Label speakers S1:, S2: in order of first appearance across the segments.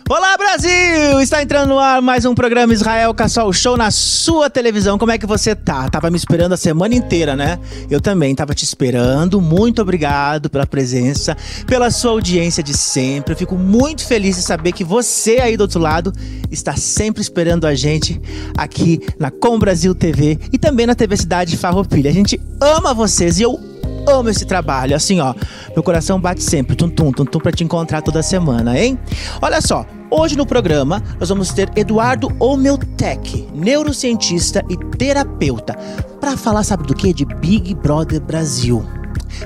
S1: Olá, Brasil! Está entrando no ar mais um programa Israel Cassol Show na sua televisão. Como é que você tá? Tava me esperando a semana inteira, né? Eu também tava te esperando. Muito obrigado pela presença, pela sua audiência de sempre. Eu fico muito feliz de saber que você aí do outro lado está sempre esperando a gente aqui na Com Brasil TV e também na TV Cidade Farroupilha. A gente ama vocês e eu amo esse trabalho, assim ó, meu coração bate sempre, tum-tum, tum-tum, pra te encontrar toda semana, hein? Olha só, hoje no programa nós vamos ter Eduardo Omeltec, neurocientista e terapeuta, pra falar, sabe do quê? De Big Brother Brasil.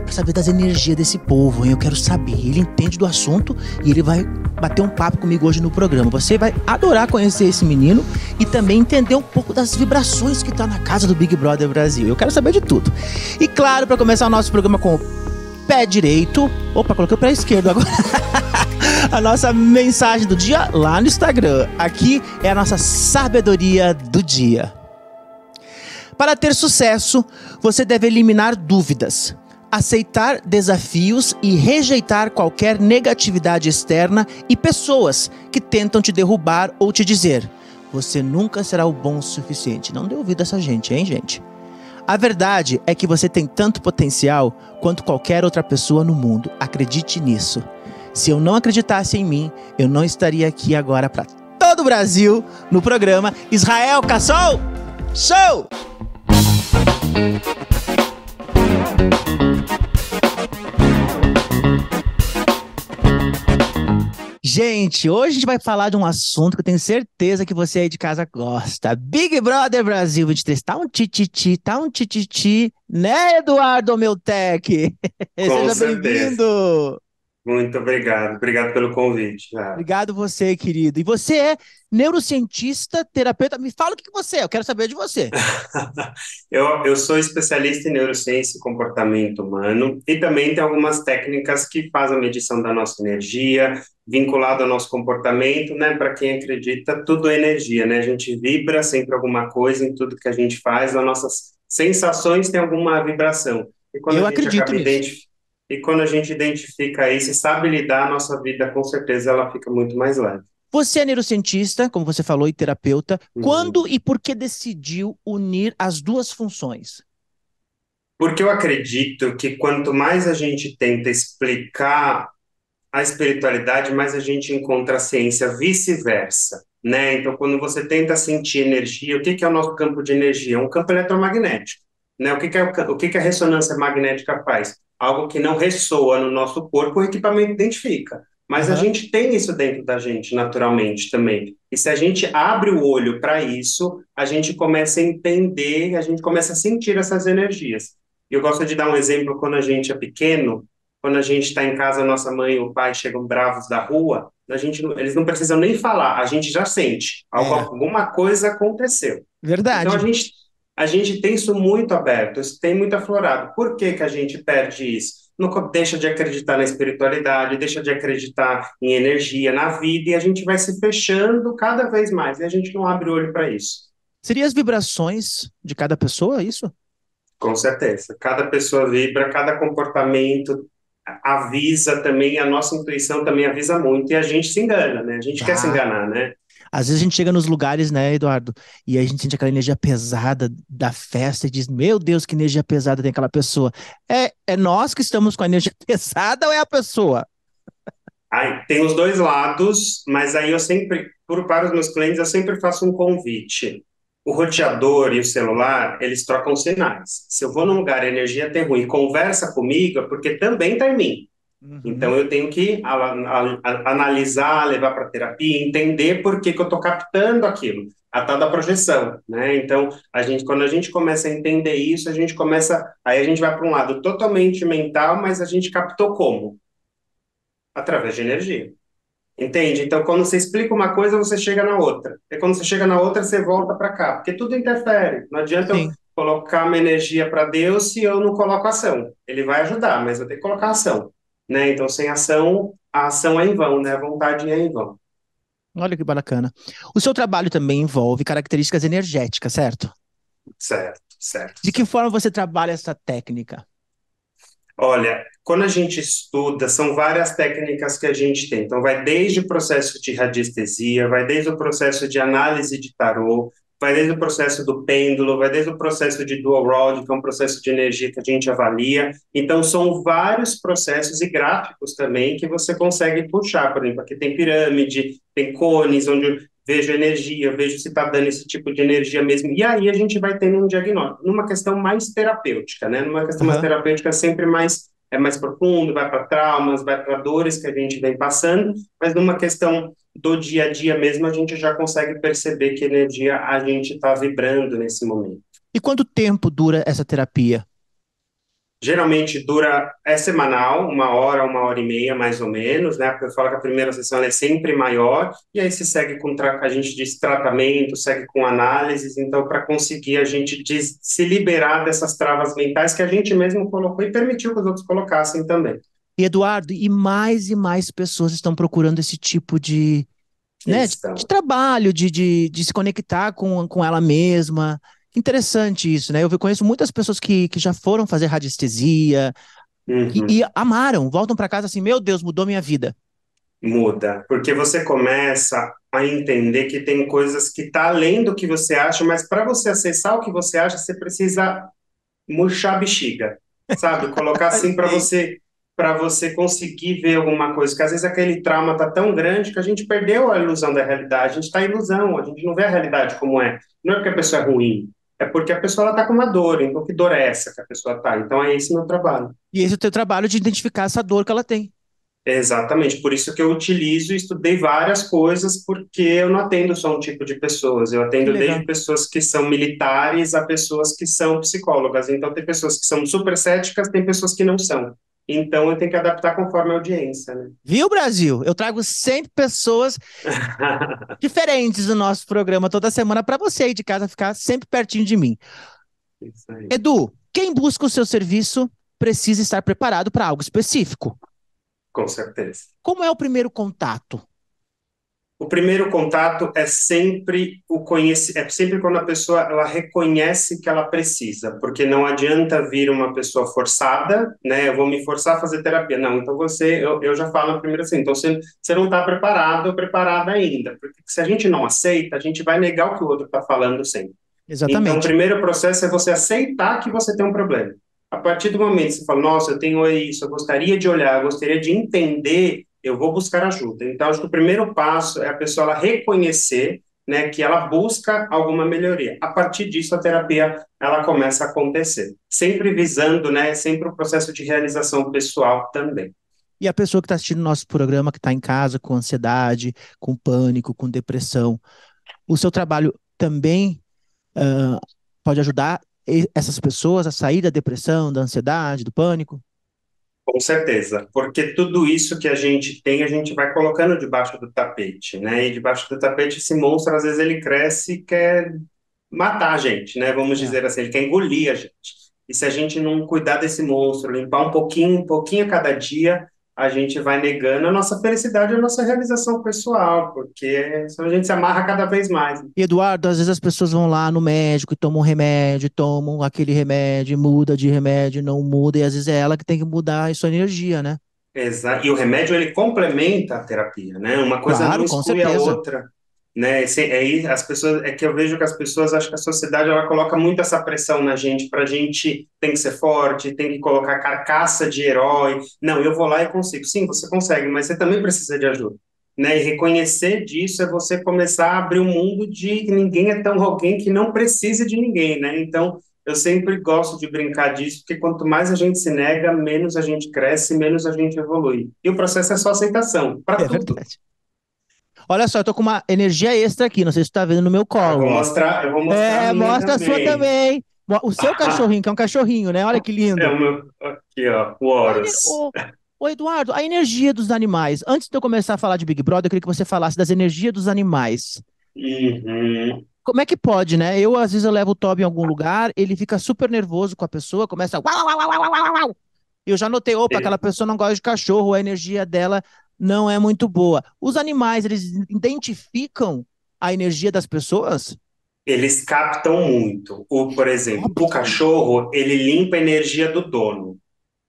S1: Pra saber das energias desse povo, hein? Eu quero saber, ele entende do assunto e ele vai bater um papo comigo hoje no programa. Você vai adorar conhecer esse menino e também entender um pouco das vibrações que tá na casa do Big Brother Brasil. Eu quero saber de tudo. E claro, pra começar o nosso programa com o pé direito... Opa, coloquei o pé esquerdo agora. A nossa mensagem do dia lá no Instagram. Aqui é a nossa sabedoria do dia. Para ter sucesso, você deve eliminar dúvidas, aceitar desafios e rejeitar qualquer negatividade externa e pessoas que tentam te derrubar ou te dizer: você nunca será o bom o suficiente. Não dê ouvido a essa gente, hein, gente? A verdade é que você tem tanto potencial quanto qualquer outra pessoa no mundo. Acredite nisso. Se eu não acreditasse em mim, eu não estaria aqui agora para todo o Brasil no programa Israel Cassol Show! Gente, hoje a gente vai falar de um assunto que eu tenho certeza que você aí de casa gosta. Big Brother Brasil 23. Tá um tititi, né, Eduardo Omeltec?
S2: Com
S1: Seja
S2: certeza.
S1: bem-vindo.
S2: Muito obrigado. Obrigado pelo convite.
S1: Obrigado você, querido. E você é neurocientista, terapeuta. Me fala o que você é, eu quero saber de você.
S2: Eu sou especialista em neurociência e comportamento humano e também tem algumas técnicas que fazem a medição da nossa energia, vinculado ao nosso comportamento, né? Para quem acredita, tudo é energia, né? A gente vibra sempre alguma coisa em tudo que a gente faz, as nossas sensações têm alguma vibração. E quando a
S1: Eu
S2: gente
S1: acredito
S2: acaba
S1: nisso.
S2: e quando a gente identifica isso e sabe lidar, a nossa vida, com certeza, ela fica muito mais leve.
S1: Você é neurocientista, como você falou, e terapeuta.
S2: Uhum.
S1: Quando e por que decidiu unir as duas funções?
S2: Porque eu acredito que quanto mais a gente tenta explicar a espiritualidade, mais a gente encontra a ciência, vice-versa, né? Então, quando você tenta sentir energia, o que que é o nosso campo de energia? É um campo eletromagnético, né? O que que é o que que a ressonância magnética faz? Algo que não ressoa no nosso corpo, o equipamento identifica. Mas a
S1: Aham.
S2: gente tem isso dentro da gente, naturalmente, também. E se a gente abre o olho para isso, a gente começa a entender, a gente começa a sentir essas energias. E eu gosto de dar um exemplo quando a gente é pequeno, quando a gente está em casa, nossa mãe e o pai chegam bravos da rua, eles não precisam nem falar, a gente já sente,
S1: É,
S2: alguma coisa aconteceu. Então
S1: verdade.
S2: a gente tem isso muito aberto, isso tem muito aflorado. Por que que a gente perde isso? Deixa de acreditar na espiritualidade, deixa de acreditar em energia, na vida, e a gente vai se fechando cada vez mais, e a gente não abre o olho para isso.
S1: Seria as vibrações de cada pessoa, isso?
S2: Com certeza. Cada pessoa vibra, cada comportamento avisa também, a nossa intuição também avisa muito, e a gente se engana, né? A gente quer se
S1: Ah,
S2: enganar, né?
S1: às vezes a gente chega nos lugares, né, Eduardo? E a gente sente aquela energia pesada da festa e diz: Meu Deus, que energia pesada tem aquela pessoa. É nós que estamos com a energia pesada ou é a pessoa?
S2: Aí, tem os dois lados, mas aí eu sempre, para os meus clientes, eu sempre faço um convite. O roteador e o celular, eles trocam sinais. Se eu vou num lugar e a energia tem ruim, conversa comigo, é porque também está em mim. Então,
S1: Uhum.
S2: eu tenho que analisar, levar para terapia, entender por que que eu estou captando aquilo, a tal da projeção, né? Então, quando a gente começa a entender isso, aí a gente vai para um lado totalmente mental, mas a gente captou como? Através de energia. Entende? Então, quando você explica uma coisa, você chega na outra. E quando você chega na outra, você volta para cá, porque tudo interfere. Não adianta eu
S1: Sim.
S2: colocar uma energia para Deus se eu não coloco ação. Ele vai ajudar, mas eu tenho que colocar ação, né? Então, sem ação, a ação é em vão, né? A vontade é em vão.
S1: Olha que bacana. O seu trabalho também envolve características energéticas, certo?
S2: Certo, certo,
S1: De que
S2: certo.
S1: forma você trabalha essa técnica?
S2: Olha, quando a gente estuda, são várias técnicas que a gente tem. Então, vai desde o processo de radiestesia, vai desde o processo de análise de tarô, vai desde o processo do pêndulo, vai desde o processo de dual rod, que é um processo de energia que a gente avalia. Então, são vários processos e gráficos também que você consegue puxar. Por exemplo, aqui tem pirâmide, tem cones, onde eu vejo energia, vejo se está dando esse tipo de energia mesmo. E aí a gente vai tendo um diagnóstico, numa questão mais terapêutica, né? Numa questão mais
S1: Aham.
S2: terapêutica, sempre mais profundo, vai para traumas, vai para dores que a gente vem passando, mas numa questão do dia a dia mesmo, a gente já consegue perceber que energia a gente está vibrando nesse momento.
S1: E quanto tempo dura essa terapia?
S2: Geralmente é semanal, 1 hora e meia, mais ou menos, né? Eu falo que a primeira sessão ela é sempre maior, e aí se segue a gente diz tratamento, segue com análises, então para conseguir a gente se liberar dessas travas mentais que a gente mesmo colocou e permitiu que os outros colocassem também.
S1: E Eduardo, e mais pessoas estão procurando esse tipo né, de
S2: Então,
S1: trabalho, de se conectar com ela mesma. Interessante isso, né? Conheço muitas pessoas que já foram fazer radiestesia e
S2: uhum.
S1: amaram, voltam para casa assim, meu Deus, mudou minha vida.
S2: Muda, porque você começa a entender que tem coisas que tá além do que você acha, mas para você acessar o que você acha, você precisa murchar a bexiga, sabe? Colocar assim
S1: Sei.
S2: para você conseguir ver alguma coisa, que às vezes aquele trauma tá tão grande que a gente perdeu a ilusão da realidade, a gente está em ilusão, a gente não vê a realidade como é. Não é porque a pessoa é ruim, é porque a pessoa ela tá com uma dor, então que dor é essa que a pessoa tá? Então é esse meu trabalho.
S1: E esse é o teu trabalho de identificar essa dor que ela tem.
S2: Exatamente, por isso que eu utilizo e estudei várias coisas, porque eu não atendo só um tipo de pessoas, eu
S1: Que
S2: atendo desde
S1: legal.
S2: pessoas que são militares a pessoas que são psicólogas. Então, tem pessoas que são super céticas, tem pessoas que não são. Então, eu tenho que adaptar conforme a audiência, né?
S1: Viu, Brasil? Eu trago sempre pessoas diferentes no nosso programa toda semana para você aí de casa ficar sempre pertinho de mim.
S2: Isso aí,
S1: Edu, quem busca o seu serviço precisa estar preparado para algo específico.
S2: com certeza.
S1: Como é o primeiro contato?
S2: O primeiro contato é sempre é sempre quando a pessoa ela reconhece que ela precisa, porque não adianta vir uma pessoa forçada, né? Eu vou me forçar a fazer terapia. Não, então eu já falo primeiro assim, então você não está preparado ou preparada ainda, porque se a gente não aceita, a gente vai negar o que o outro está falando sempre. Então, o
S1: Exatamente.
S2: primeiro processo é você aceitar que você tem um problema. A partir do momento que você fala, nossa, eu tenho isso, eu gostaria de olhar, eu gostaria de entender, eu vou buscar ajuda. Então, acho que o primeiro passo é a pessoa ela reconhecer, né, que ela busca alguma melhoria. A partir disso, a terapia ela começa a acontecer, sempre visando, né, sempre o processo de realização pessoal também.
S1: E a pessoa que está assistindo nosso programa, que está em casa com ansiedade, com pânico, com depressão, o seu trabalho também pode ajudar essas pessoas a sair da depressão, da ansiedade, do pânico?
S2: Com certeza, porque tudo isso que a gente tem, a gente vai colocando debaixo do tapete, né? E debaixo do tapete, esse monstro, às vezes, ele cresce e quer matar a gente, né? Vamos
S1: É.
S2: dizer assim, ele quer engolir a gente. E se a gente não cuidar desse monstro, limpar um pouquinho a cada dia, a gente vai negando a nossa felicidade, a nossa realização pessoal, porque senão a gente se amarra cada vez mais.
S1: E Eduardo, às vezes as pessoas vão lá no médico e tomam um remédio, tomam aquele remédio, muda de remédio, não muda, e às vezes é ela que tem que mudar a sua energia, né?
S2: E o remédio, ele complementa a terapia, né? Uma coisa não
S1: Claro, com
S2: exclui a
S1: certeza.
S2: outra, né? Aí as pessoas, é que eu vejo que as pessoas, acho que a sociedade, ela coloca muito essa pressão na gente, pra gente tem que ser forte, tem que colocar carcaça de herói. Não, eu vou lá e consigo. Sim, você consegue, mas você também precisa de ajuda, né? E reconhecer disso é você começar a abrir o mundo de que ninguém é tão alguém que não precise de ninguém, né? Então, eu sempre gosto de brincar disso, porque quanto mais a gente se nega, menos a gente cresce, menos a gente evolui. E o processo é só aceitação, para
S1: É
S2: tudo.
S1: verdade. Olha só, eu tô com uma energia extra aqui, não sei se tu tá vendo no meu colo, ó.
S2: Eu vou mostrar a
S1: É,
S2: minha
S1: mostra a sua
S2: também.
S1: também. O seu cachorrinho, que é um cachorrinho, né? Olha que
S2: É
S1: lindo.
S2: o meu, aqui, ó, o Horus.
S1: Ô, Eduardo, a energia dos animais. Antes de eu começar a falar de Big Brother, eu queria que você falasse das energias dos animais.
S2: Uhum.
S1: Como é que pode, né? Às vezes, eu levo o Toby em algum lugar, ele fica super nervoso com a pessoa, começa a uau, uau, uau, uau, uau, uau. Eu já notei, opa, aquela pessoa não gosta de cachorro, a energia dela não é muito boa. Os animais, eles identificam a energia das pessoas?
S2: Eles captam muito. Por exemplo, o
S1: Óbvio.
S2: cachorro, ele limpa a energia do dono.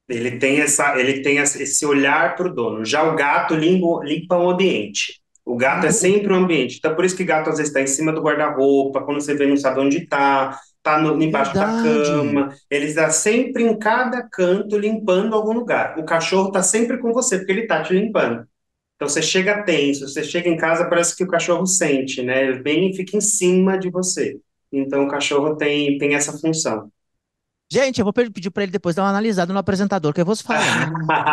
S2: Esse olhar para o dono. Já o gato limpa o ambiente. O gato é sempre o ambiente. Então, por isso que gato às vezes está em cima do guarda-roupa, quando você vê, não sabe onde está, embaixo da
S1: Verdade.
S2: cama. Ele está sempre em cada canto limpando algum lugar. O cachorro está sempre com você, porque ele está te limpando. Então, você chega tenso, você chega em casa, parece que o cachorro sente, né? Ele vem e fica em cima de você. Então, o cachorro tem essa função.
S1: Gente, eu vou pedir para ele depois dar uma analisada no apresentador que eu vos falo,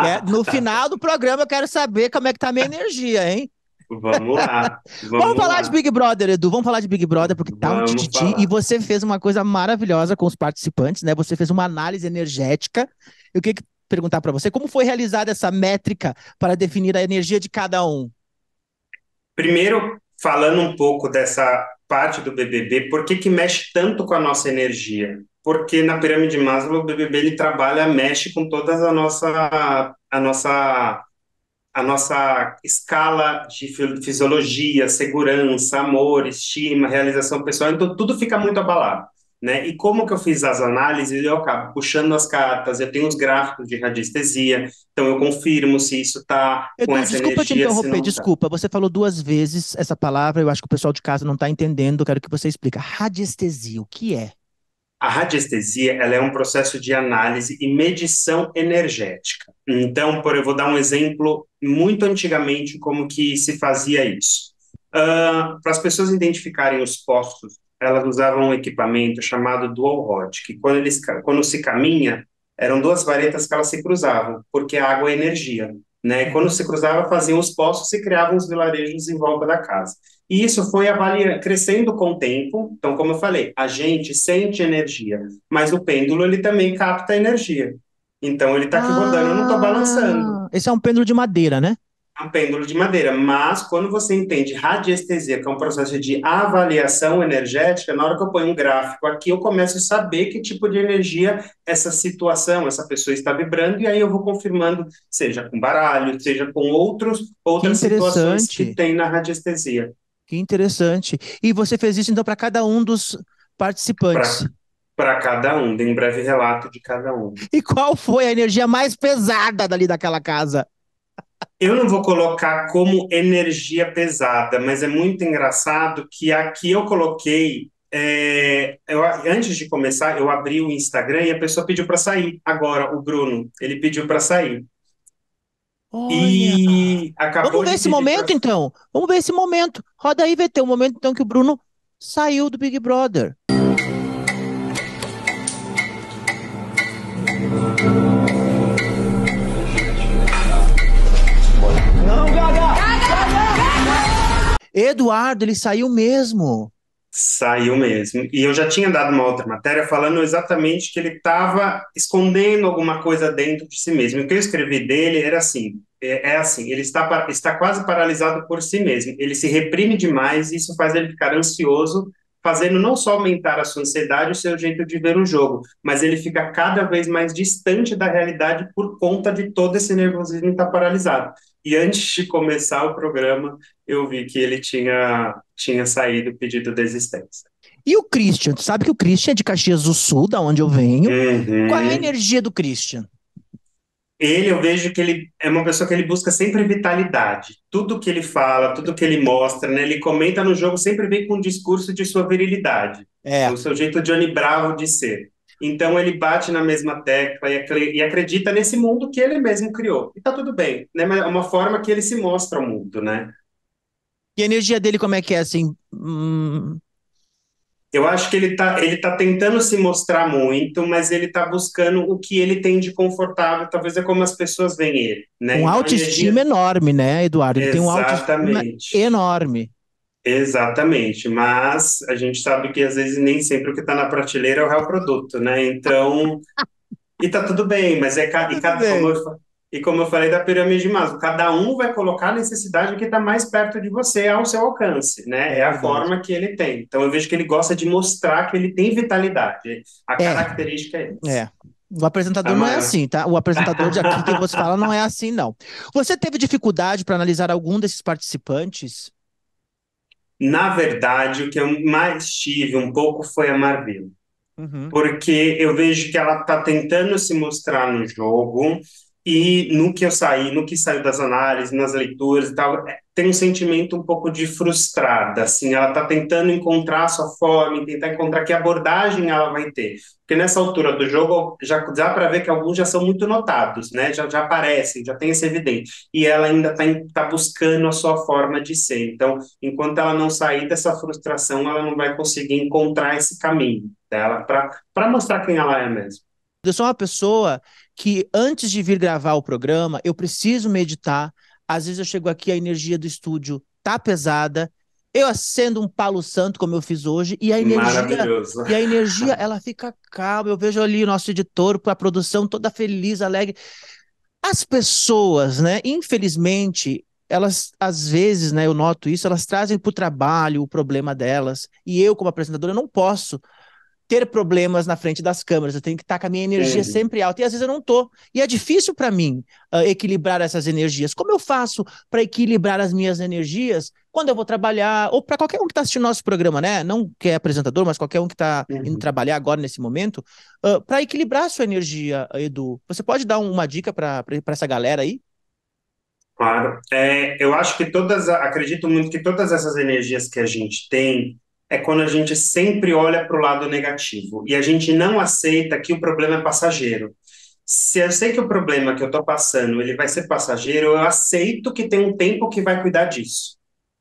S1: né? No final do programa eu quero saber como é que tá a minha energia, hein?
S2: Vamos lá,
S1: Vamos
S2: vamos
S1: falar de
S2: lá.
S1: Big Brother, Edu. Vamos falar de Big Brother, porque tá um
S2: Vamos
S1: tititi. E
S2: falar.
S1: você fez uma coisa maravilhosa com os participantes, né? Você fez uma análise energética. Eu queria perguntar para você como foi realizada essa métrica para definir a energia de cada um.
S2: Primeiro, falando um pouco dessa parte do BBB, por que que mexe tanto com a nossa energia? Porque na pirâmide de Maslow, o BBB ele trabalha, mexe com toda a nossa escala de fisiologia, segurança, amor, estima, realização pessoal, então tudo fica muito abalado, né? E como que eu fiz as análises, eu acabo puxando as cartas, eu tenho os gráficos de radiestesia, então eu confirmo se isso está com
S1: Edu,
S2: essa
S1: desculpa te
S2: energia, se
S1: interromper,
S2: não está.
S1: desculpa. Você falou duas vezes essa palavra, eu acho que o pessoal de casa não está entendendo. Eu quero que você explique. Radiestesia, o que é?
S2: A radiestesia, ela é um processo de análise e medição energética. Então, eu vou dar um exemplo muito antigamente como que se fazia isso. Para as pessoas identificarem os postos, elas usavam um equipamento chamado dual rod, que quando se caminha, eram duas varetas que elas se cruzavam, porque a água é energia, né? Quando
S1: Uhum.
S2: se cruzava, faziam os postos e criavam os vilarejos em volta da casa. E isso foi crescendo com o tempo. Então, como eu falei, a gente sente energia, mas o pêndulo ele também capta energia. Então, ele está aqui rodando, eu não estou balançando.
S1: Esse é um pêndulo de madeira, né?
S2: É um pêndulo de madeira. Mas, quando você entende radiestesia, que é um processo de avaliação energética, na hora que eu ponho um gráfico aqui, eu começo a saber que tipo de energia essa situação, essa pessoa está vibrando, e aí eu vou confirmando, seja com baralho, seja com
S1: Que
S2: outras situações que
S1: interessante,
S2: tem na radiestesia.
S1: que interessante. E você fez isso então para cada um dos participantes.
S2: Para cada um, dei um breve relato de cada um.
S1: E qual foi a energia mais pesada dali daquela casa?
S2: Eu não vou colocar como energia pesada, mas é muito engraçado que aqui eu coloquei. Antes de começar, eu abri o Instagram e a pessoa pediu para sair. Agora, o Bruno, ele pediu para sair.
S1: Olha.
S2: E
S1: Vamos
S2: acabou
S1: ver
S2: de
S1: esse
S2: pedir para.
S1: momento então. Vamos ver esse momento. Roda aí, vai ter o momento então que o Bruno saiu do Big Brother. Não, Gaga! Eduardo, ele saiu mesmo.
S2: Saiu mesmo. E eu já tinha dado uma outra matéria falando exatamente que ele estava escondendo alguma coisa dentro de si mesmo. O que eu escrevi dele era assim: assim, ele está quase paralisado por si mesmo. Ele se reprime demais e isso faz ele ficar ansioso, fazendo não só aumentar a sua ansiedade, o seu jeito de ver o jogo, mas ele fica cada vez mais distante da realidade por conta de todo esse nervosismo e estar paralisado. E antes de começar o programa, eu vi que ele tinha saído pedido desistência.
S1: E o Christian? Tu sabe que o Christian é de Caxias do Sul, da onde eu venho. Qual é a
S2: Uhum.
S1: energia do Christian?
S2: Eu vejo que ele é uma pessoa que ele busca sempre vitalidade. Tudo que ele fala, tudo que ele mostra, né? Ele comenta no jogo, sempre vem com um discurso de sua virilidade,
S1: É.
S2: o seu jeito Johnny Bravo de ser. Então ele bate na mesma tecla e acredita nesse mundo que ele mesmo criou. E tá tudo bem, né? Mas é uma forma que ele se mostra ao mundo, né?
S1: E a energia dele, como é que é assim?
S2: Eu acho que ele tá tentando se mostrar muito, mas ele está buscando o que ele tem de confortável, talvez é como as pessoas veem ele, né?
S1: Com
S2: Então a
S1: autoestima
S2: energia.
S1: enorme, né, Eduardo? Ele tem uma autoestima
S2: Exatamente.
S1: enorme.
S2: Exatamente, mas a gente sabe que às vezes nem sempre o que está na prateleira é o real produto, né? Então, e tá tudo bem, mas
S1: Tá tudo bem.
S2: como eu falei da pirâmide de Maslow, cada um vai colocar a necessidade que está mais perto de você, ao seu alcance, né?
S1: É
S2: É a
S1: verdade.
S2: forma que ele tem. Então eu vejo que ele gosta de mostrar que ele tem vitalidade. A
S1: É,
S2: característica é essa.
S1: é. O apresentador
S2: A
S1: não é
S2: maior.
S1: assim, tá? O apresentador de aqui que você fala não é assim, não. Você teve dificuldade para analisar algum desses participantes?
S2: Na verdade, o que eu mais tive um pouco foi a Marvel.
S1: Uhum.
S2: porque eu vejo que ela está tentando se mostrar no jogo e no que saiu das análises, nas leituras e tal, tem um sentimento um pouco de frustrada, assim, ela está tentando encontrar a sua forma, tentar encontrar que abordagem ela vai ter, porque nessa altura do jogo já dá para ver que alguns já são muito notados, né? Já aparecem, já tem esse evidente, e ela ainda está buscando a sua forma de ser, então, enquanto ela não sair dessa frustração, ela não vai conseguir encontrar esse caminho dela para mostrar quem ela é mesmo.
S1: Eu sou uma pessoa que, antes de vir gravar o programa, eu preciso meditar. Às vezes eu chego aqui, a energia do estúdio tá pesada. Eu acendo um palo santo, como eu fiz hoje,
S2: Maravilhoso.
S1: e a energia, ela fica calma. Eu vejo ali o nosso editor, com a produção toda feliz, alegre. As pessoas, né, infelizmente, elas, às vezes, né, eu noto isso, elas trazem para o trabalho o problema delas. E eu, como apresentador, eu não posso ter problemas na frente das câmeras, eu tenho que estar com a minha energia
S2: Uhum.
S1: sempre alta, e às vezes eu não tô. E é difícil para mim equilibrar essas energias. Como eu faço para equilibrar as minhas energias quando eu vou trabalhar, ou para qualquer um que está assistindo nosso programa, né? Não que é apresentador, mas qualquer um que está indo
S2: Uhum.
S1: trabalhar agora nesse momento, para equilibrar a sua energia, Edu. Você pode dar uma dica para essa galera aí?
S2: Claro. Eu acho que acredito muito que todas essas energias que a gente tem é quando a gente sempre olha para o lado negativo e a gente não aceita que o problema é passageiro. Se eu sei que o problema que eu estou passando ele vai ser passageiro, eu aceito que tem um tempo que vai cuidar disso,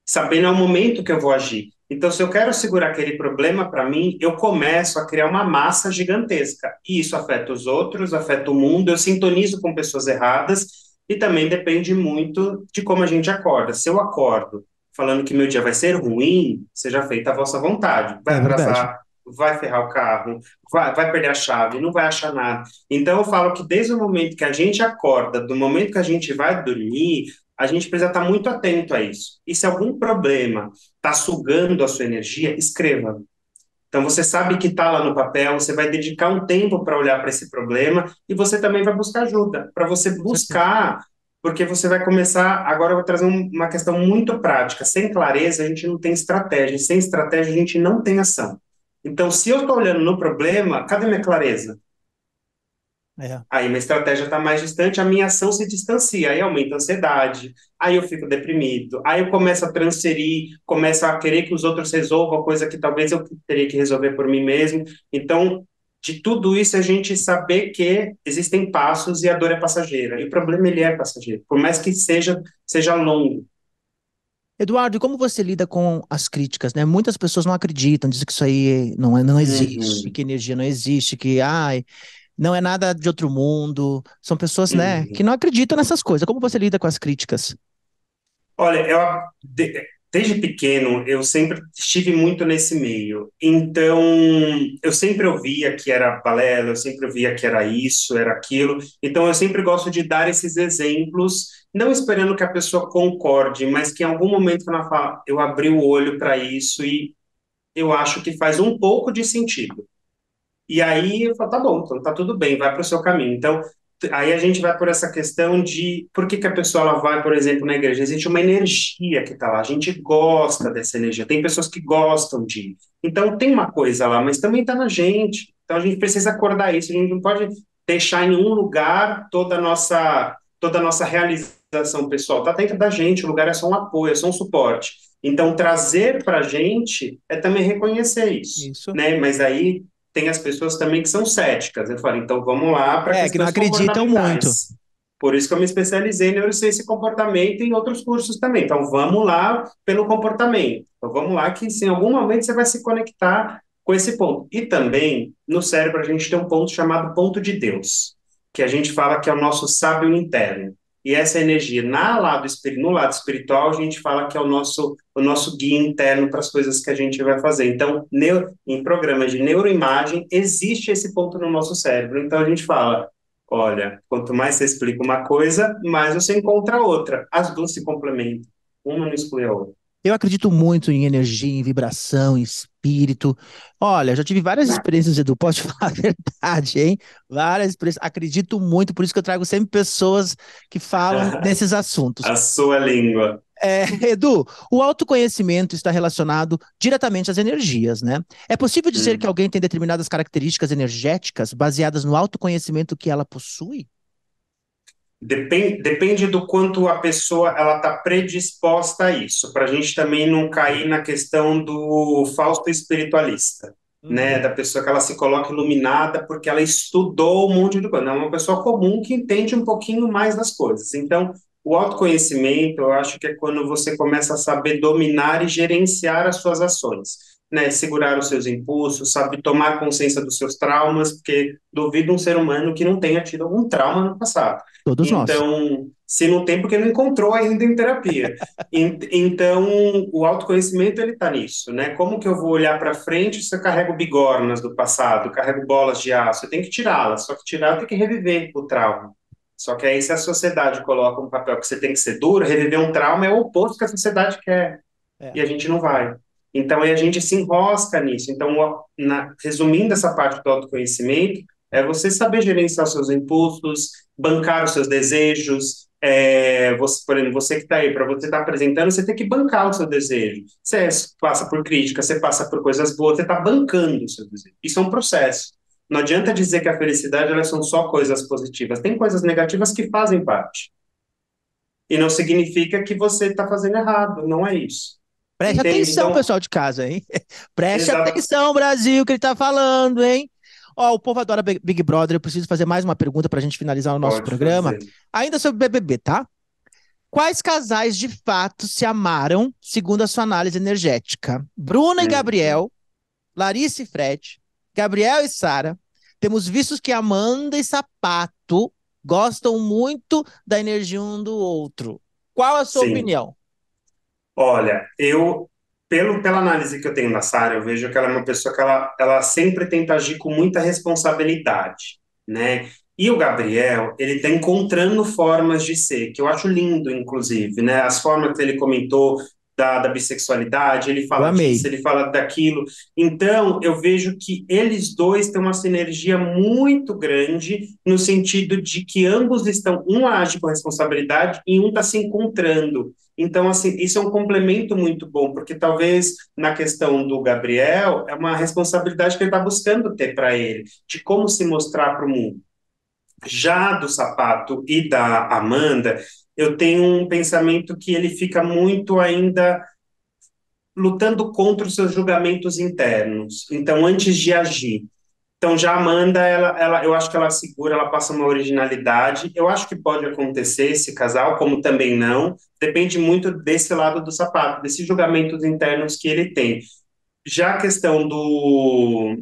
S2: sabendo ao momento que eu vou agir. Então, se eu quero segurar aquele problema para mim, eu começo a criar uma massa gigantesca. E isso afeta os outros, afeta o mundo, eu sintonizo com pessoas erradas e também depende muito de como a gente acorda. Se eu acordo falando que meu dia vai ser ruim, seja feita a vossa vontade. Vai
S1: É verdade.
S2: atrasar, vai ferrar o carro, vai perder a chave, não vai achar nada. Então, eu falo que desde o momento que a gente acorda, do momento que a gente vai dormir, a gente precisa estar muito atento a isso. E se algum problema está sugando a sua energia, escreva. Então, você sabe que está lá no papel, você vai dedicar um tempo para olhar para esse problema e você também vai buscar ajuda, para você
S1: Com certeza.
S2: buscar, porque você vai começar. Agora, eu vou trazer uma questão muito prática. Sem clareza, a gente não tem estratégia, sem estratégia, a gente não tem ação. Então, se eu estou olhando no problema, cadê minha clareza?
S1: É.
S2: Aí minha estratégia está mais distante, a minha ação se distancia, aí aumenta a ansiedade, aí eu fico deprimido, aí eu começo a transferir, começo a querer que os outros resolvam coisa que talvez eu teria que resolver por mim mesmo. Então, de tudo isso, a gente saber que existem passos e a dor é passageira. E o problema, ele é passageiro, por mais que seja longo.
S1: Eduardo, e como você lida com as críticas, né? Muitas pessoas não acreditam, dizem que isso aí não existe,
S2: Uhum,
S1: que energia não existe, que ai, não é nada de outro mundo. São pessoas, né, que
S2: uhum.
S1: não acreditam nessas coisas. Como você lida com as críticas?
S2: Olha, desde pequeno eu sempre estive muito nesse meio. Então, eu sempre ouvia que era balela, eu sempre ouvia que era isso, era aquilo. Então, eu sempre gosto de dar esses exemplos, não esperando que a pessoa concorde, mas que em algum momento ela fala, eu abri o olho para isso e eu acho que faz um pouco de sentido. E aí eu falo, tá bom, então tá tudo bem, vai para o seu caminho. Então, aí a gente vai por essa questão de por que que a pessoa ela vai, por exemplo, na igreja? Existe uma energia que está lá, a gente gosta dessa energia, tem pessoas que gostam de ir. Então tem uma coisa lá, mas também está na gente. Então a gente precisa acordar isso, a gente não pode deixar em um lugar toda a nossa realização pessoal. Está dentro da gente, o lugar é só um apoio, é só um suporte. Então trazer para a gente é também reconhecer isso,
S1: Isso.
S2: né? Mas aí tem as pessoas também que são céticas. Eu falo, então vamos lá para
S1: É, que não
S2: questões
S1: acreditam muito.
S2: comportamentais. Por isso que eu me especializei em neurociência e comportamento e em outros cursos também. Então vamos lá pelo comportamento. Então vamos lá que se em algum momento você vai se conectar com esse ponto. E também no cérebro a gente tem um ponto chamado ponto de Deus, que a gente fala que é o nosso sábio interno. E essa energia no lado espiritual, a gente fala que é o nosso guia interno para as coisas que a gente vai fazer. Então, em programas de neuroimagem, existe esse ponto no nosso cérebro. Então, a gente fala, olha, quanto mais você explica uma coisa, mais você encontra outra. As duas se complementam. Uma não exclui a outra.
S1: Eu acredito muito em energia, em vibração, em espírito. Olha, já tive várias experiências, Edu, posso te falar a verdade, hein? Várias experiências. Acredito muito, por isso que eu trago sempre pessoas que falam desses assuntos.
S2: A sua língua.
S1: Edu, o autoconhecimento está relacionado diretamente às energias, né? É possível dizer que
S2: Hum.
S1: alguém tem determinadas características energéticas baseadas no autoconhecimento que ela possui?
S2: Depende do quanto a pessoa ela está predisposta a isso, para a gente também não cair na questão do falso espiritualista, né?
S1: Uhum.
S2: Da pessoa que ela se coloca iluminada porque ela estudou um monte de coisa. Não, é uma pessoa comum que entende um pouquinho mais das coisas. Então, o autoconhecimento, eu acho que é quando você começa a saber dominar e gerenciar as suas ações. Né, segurar os seus impulsos, sabe, tomar consciência dos seus traumas, porque duvido um ser humano que não tenha tido algum trauma no passado.
S1: Todos nós.
S2: Então, se não tem, porque não encontrou ainda em terapia. Então, o autoconhecimento, ele está nisso, né? Como que eu vou olhar para frente se eu carrego bigornas do passado, carrego bolas de aço? Eu tenho que tirá-las, só que tirar eu tenho que reviver o trauma. Só que aí, se a sociedade coloca um papel que você tem que ser duro, reviver um trauma é o oposto que a sociedade quer,
S1: É.
S2: e a gente não vai. Então, aí a gente se enrosca nisso. Então, resumindo essa parte do autoconhecimento, é você saber gerenciar os seus impulsos, bancar os seus desejos. Você, por exemplo, você que está aí, para você estar apresentando, você tem que bancar o seu desejo. Você passa por crítica, você passa por coisas boas, você está bancando o seu desejo. Isso é um processo. Não adianta dizer que a felicidade elas são só coisas positivas. Tem coisas negativas que fazem parte. E não significa que você está fazendo errado. Não é isso.
S1: Preste
S2: Entende?
S1: atenção,
S2: Então,
S1: pessoal de casa, hein? Preste
S2: exato.
S1: atenção, Brasil, que ele tá falando, hein? Ó, o povo adora Big Brother. Eu preciso fazer mais uma pergunta pra gente finalizar o nosso
S2: Pode
S1: programa.
S2: fazer.
S1: Ainda sobre BBB, tá? Quais casais de fato se amaram, segundo a sua análise energética? Bruna e
S2: Uhum.
S1: Gabriel, Larissa e Fred, Gabriel e Sara. Temos vistos que Amanda e Sapato gostam muito da energia um do outro. Qual a sua
S2: Sim.
S1: opinião?
S2: Olha, pela análise que eu tenho da Sarah, eu vejo que ela é uma pessoa que ela sempre tenta agir com muita responsabilidade, né? E o Gabriel, ele está encontrando formas de ser, que eu acho lindo, inclusive, né? As formas que ele comentou da bissexualidade, ele
S1: Eu
S2: fala
S1: amei.
S2: disso, ele fala daquilo. Então, eu vejo que eles dois têm uma sinergia muito grande, no sentido de que ambos estão, um age com responsabilidade e um está se encontrando. Então, assim, isso é um complemento muito bom, porque talvez na questão do Gabriel, é uma responsabilidade que ele está buscando ter para ele, de como se mostrar para o mundo. Já do Sapato e da Amanda, eu tenho um pensamento que ele fica muito ainda lutando contra os seus julgamentos internos. Então, antes de agir. Então, já a Amanda, eu acho que ela segura, ela passa uma originalidade. Eu acho que pode acontecer esse casal, como também não. Depende muito desse lado do sapato, desses julgamentos internos que ele tem. Já a questão do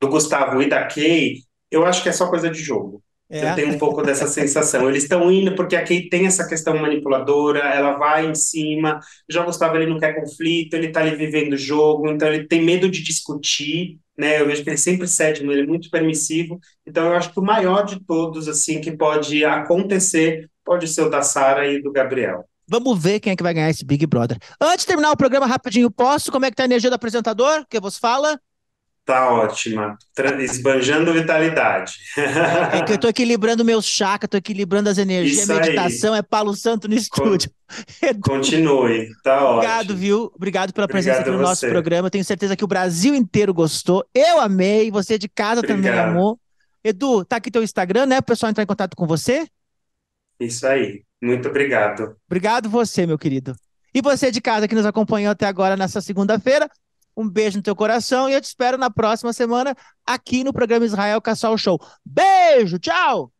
S2: Gustavo e da Kay, eu acho que é só coisa de jogo. Eu
S1: É.
S2: tenho um pouco dessa sensação. Eles estão indo porque a Kay tem essa questão manipuladora, ela vai em cima. Já o Gustavo, ele não quer conflito, ele está ali vivendo o jogo, então ele tem medo de discutir, né? Eu vejo que ele sempre cede, ele é muito permissivo. Então eu acho que o maior de todos, assim, que pode acontecer, pode ser o da Sara e do Gabriel.
S1: Vamos ver quem é que vai ganhar esse Big Brother. Antes de terminar o programa rapidinho, posso? Como é que tá a energia do apresentador? Que você fala?
S2: Tá ótima. Esbanjando vitalidade.
S1: É que eu tô equilibrando meus chakras, tô equilibrando as energias,
S2: Isso aí.
S1: meditação, é Paulo Santo no
S2: Con-
S1: estúdio. Edu,
S2: Continue. Tá
S1: obrigado,
S2: ótimo.
S1: viu? Obrigado pela presença aqui
S2: Obrigado a
S1: no nosso
S2: você.
S1: programa. Tenho certeza que o Brasil inteiro gostou. Eu amei, você de casa também
S2: Obrigado.
S1: amou. Edu, tá aqui teu Instagram, né? O pessoal entrar em contato com você.
S2: Isso aí. Muito obrigado.
S1: Obrigado você, meu querido. E você de casa que nos acompanhou até agora nessa segunda-feira, um beijo no teu coração e eu te espero na próxima semana aqui no programa Israel Cassol Show. Beijo, tchau!